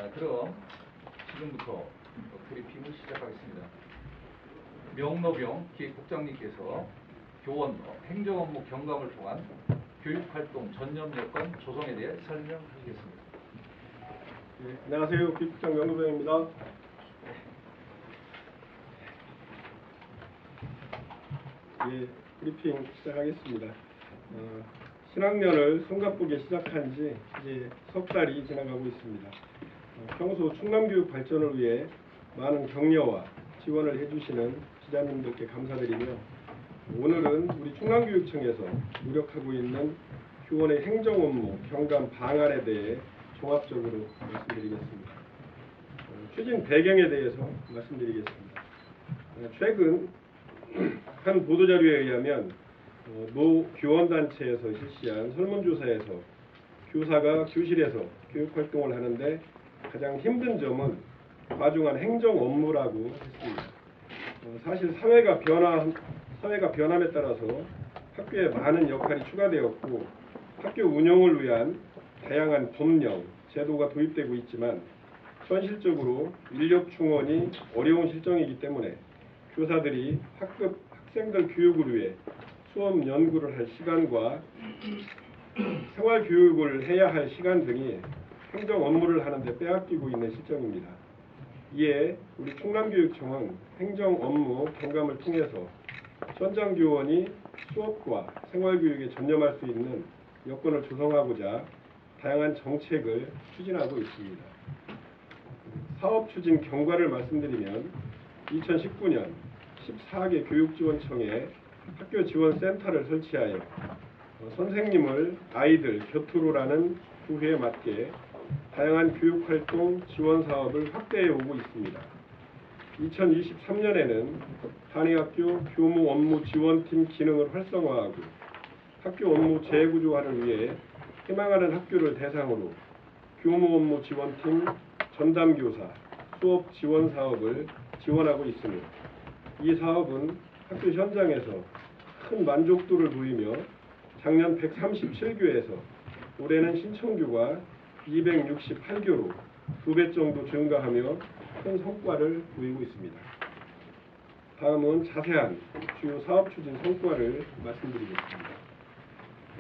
그럼 지금부터 브리핑을 시작하겠습니다. 명노병 기획국장님께서 교원 행정 업무 경감을 통한 교육활동 전념 여건 조성에 대해 설명하시겠습니다. 네, 안녕하세요. 기획국장 명노병입니다. 예, 브리핑 시작하겠습니다. 신학년을 손가쁘게 시작한 지 이제 석 달이 지나가고 있습니다. 평소 충남교육 발전을 위해 많은 격려와 지원을 해주시는 기자님들께 감사드리며, 오늘은 우리 충남교육청에서 노력하고 있는 교원의 행정 업무 경감 방안에 대해 종합적으로 말씀드리겠습니다. 추진 배경에 대해서 말씀드리겠습니다. 최근 한 보도자료에 의하면 노 교원단체에서 실시한 설문조사에서 교사가 교실에서 교육활동을 하는데 가장 힘든 점은 과중한 행정 업무라고 했습니다. 사실 사회가 변함에 따라서 학교에 많은 역할이 추가되었고 학교 운영을 위한 다양한 법령, 제도가 도입되고 있지만 현실적으로 인력 충원이 어려운 실정이기 때문에 교사들이 학생들 교육을 위해 수업 연구를 할 시간과 생활교육을 해야 할 시간 등이 행정 업무를 하는데 빼앗기고 있는 실정입니다. 이에 우리 충남교육청은 행정 업무 경감을 통해서 현장 교원이 수업과 생활교육에 전념할 수 있는 여건을 조성하고자 다양한 정책을 추진하고 있습니다. 사업 추진 경과를 말씀드리면 2019년 14개 교육지원청에 학교 지원센터를 설치하여 선생님을 아이들 곁으로라는 구호에 맞게 다양한 교육활동 지원 사업을 확대해 오고 있습니다. 2023년에는 단위학교 교무 업무 지원팀 기능을 활성화하고 학교 업무 재구조화를 위해 희망하는 학교를 대상으로 교무 업무 지원팀 전담교사 수업 지원 사업을 지원하고 있으며, 이 사업은 학교 현장에서 큰 만족도를 보이며 작년 137교에서 올해는 신청교가 268교로 2배 정도 증가하며 큰 성과를 보이고 있습니다. 다음은 자세한 주요 사업 추진 성과를 말씀드리겠습니다.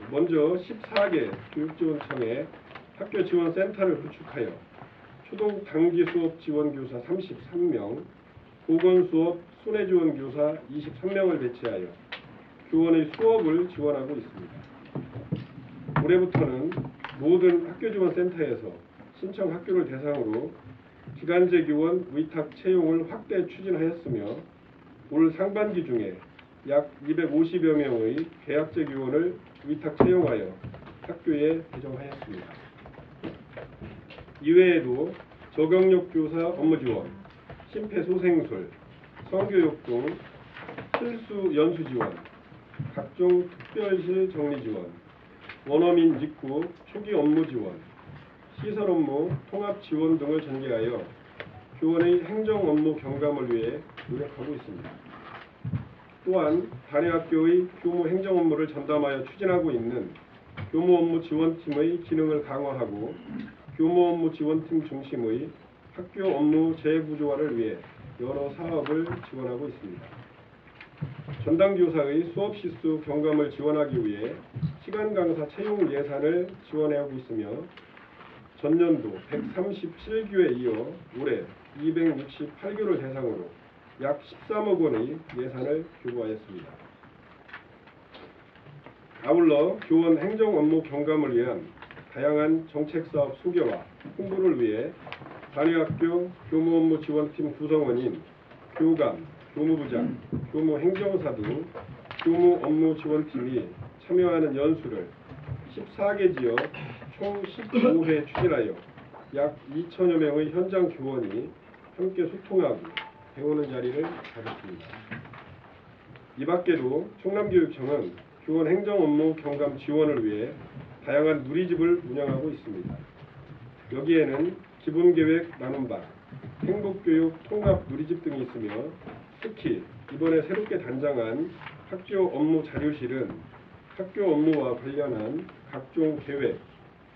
먼저 14개 교육지원청에 학교 지원센터를 구축하여 초등 단기 수업 지원 교사 33명, 보건 수업 순회 지원 교사 23명을 배치하여 교원의 수업을 지원하고 있습니다. 올해부터는 모든 학교 지원센터에서 신청 학교를 대상으로 기간제 교원 위탁 채용을 확대 추진하였으며, 올 상반기 중에 약 250여 명의 계약제 교원을 위탁 채용하여 학교에 배정하였습니다. 이외에도 저경력 교사 업무 지원, 심폐소생술, 성교육 등 필수 연수 지원, 각종 특별실 정리 지원, 원어민 직구 초기 업무 지원, 시설 업무 통합 지원 등을 전개하여 교원의 행정 업무 경감을 위해 노력하고 있습니다. 또한 단위학교의 교무 행정 업무를 전담하여 추진하고 있는 교무 업무 지원팀의 기능을 강화하고 교무 업무 지원팀 중심의 학교 업무 재구조화를 위해 여러 사업을 지원하고 있습니다. 전담교사의 수업 실수 경감을 지원하기 위해 시간 강사 채용 예산을 지원하고 있으며, 전년도 137교에 이어 올해 268교를 대상으로 약 13억 원의 예산을 교부하였습니다. 아울러 교원 행정 업무 경감을 위한 다양한 정책사업 소개와 홍보를 위해 단위학교 교무 업무 지원팀 구성원인 교감, 교무부장, 교무행정사 등 교무 업무 지원팀이 참여하는 연수를 14개 지역 총 15회 추진하여 약 2천여 명의 현장 교원이 함께 소통하고 배우는 자리를 가졌습니다. 이 밖에도 충남교육청은 교원 행정 업무 경감 지원을 위해 다양한 누리집을 운영하고 있습니다. 여기에는 기본계획 나눔반, 행복교육 통합 누리집 등이 있으며, 특히 이번에 새롭게 단장한 학교 업무 자료실은 학교 업무와 관련한 각종 계획,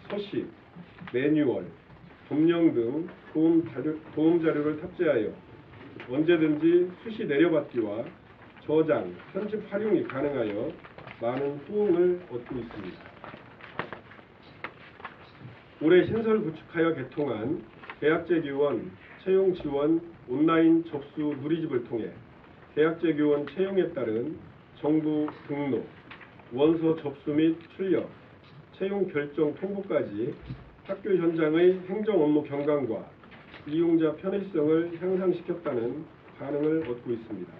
서식, 매뉴얼, 법령 등 도움 자료를 탑재하여 언제든지 수시 내려받기와 저장, 편집 활용이 가능하여 많은 호응을 얻고 있습니다. 올해 신설 구축하여 개통한 계약제 교원 채용 지원 온라인 접수 누리집을 통해 계약제 교원 채용에 따른 정부 등록, 원서 접수 및 출력, 채용 결정 통보까지 학교 현장의 행정 업무 경감과 이용자 편의성을 향상시켰다는 반응을 얻고 있습니다.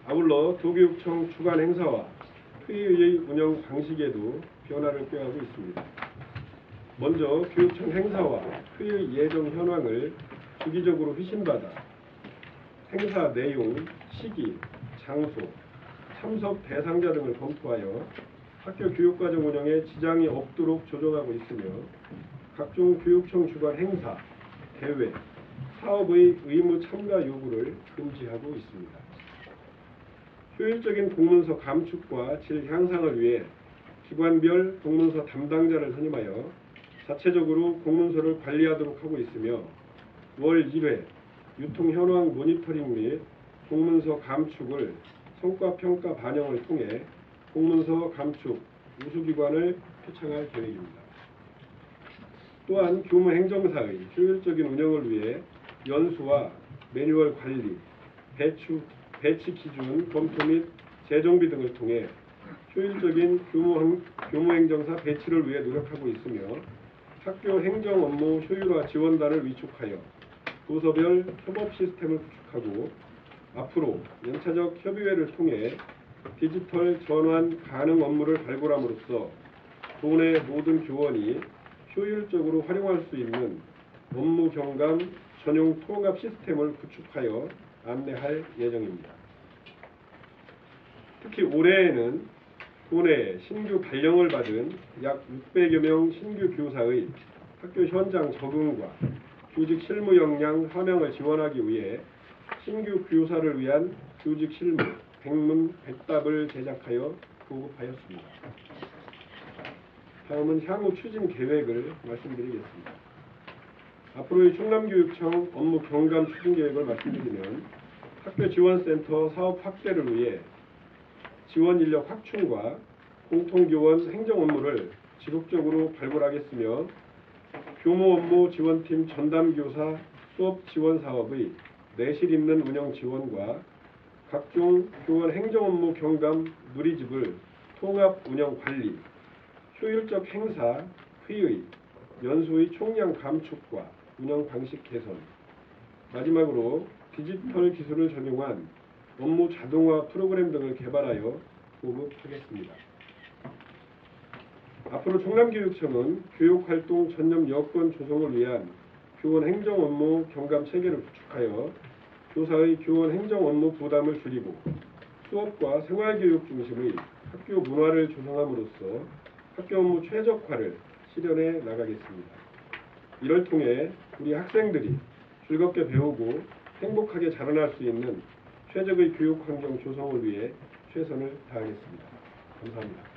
아울러 도교육청 주관 행사와 회의의 운영 방식에도 변화를 꾀하고 있습니다. 먼저 교육청 행사와 회의 예정 현황을 주기적으로 회신받아 행사 내용, 시기, 장소, 참석 대상자 등을 검토하여 학교 교육과정 운영에 지장이 없도록 조정하고 있으며 각종 교육청 주관 행사, 대회, 사업의 의무 참가 요구를 금지하고 있습니다. 효율적인 공문서 감축과 질 향상을 위해 기관별 공문서 담당자를 선임하여 자체적으로 공문서를 관리하도록 하고 있으며 월 1회 유통 현황 모니터링 및 공문서 감축을 성과평가 반영을 통해 공문서 감축 우수기관을 표창할 계획입니다. 또한 교무 행정사의 효율적인 운영을 위해 연수와 매뉴얼 관리, 배치 기준 검토 및 재정비 등을 통해 효율적인 교무 행정사 배치를 위해 노력하고 있으며 학교 행정 업무 효율화 지원단을 위촉하여 부서별 협업 시스템을 구축하고 앞으로 연차적 협의회를 통해 디지털 전환 가능 업무를 발굴함으로써 도내 모든 교원이 효율적으로 활용할 수 있는 업무 경감 전용 통합 시스템을 구축하여 안내할 예정입니다. 특히 올해에는 도내 신규 발령을 받은 약 600여 명 신규 교사의 학교 현장 적응과 교직 실무 역량 함양을 지원하기 위해 신규 교사를 위한 교직 실무 백문 백답을 제작하여 보급하였습니다. 다음은 향후 추진 계획을 말씀드리겠습니다. 앞으로의 충남교육청 업무 경감 추진 계획을 말씀드리면 학교 지원센터 사업 확대를 위해 지원 인력 확충과 공통교원 행정 업무를 지속적으로 발굴하겠으며 교무 업무 지원팀 전담교사 수업 지원 사업의 내실 있는 운영 지원과 각종 교원 행정 업무 경감 누리집을 통합 운영 관리, 효율적 행사, 회의, 연수의 총량 감축과 운영 방식 개선, 마지막으로 디지털 기술을 적용한 업무 자동화 프로그램 등을 개발하여 보급하겠습니다. 앞으로 충남교육청은 교육활동 전념 여건 조성을 위한 교원 행정 업무 경감 체계를 구축하여 교사의 교원 행정 업무 부담을 줄이고 수업과 생활교육 중심의 학교 문화를 조성함으로써 학교 업무 최적화를 실현해 나가겠습니다. 이를 통해 우리 학생들이 즐겁게 배우고 행복하게 자라날 수 있는 최적의 교육 환경 조성을 위해 최선을 다하겠습니다. 감사합니다.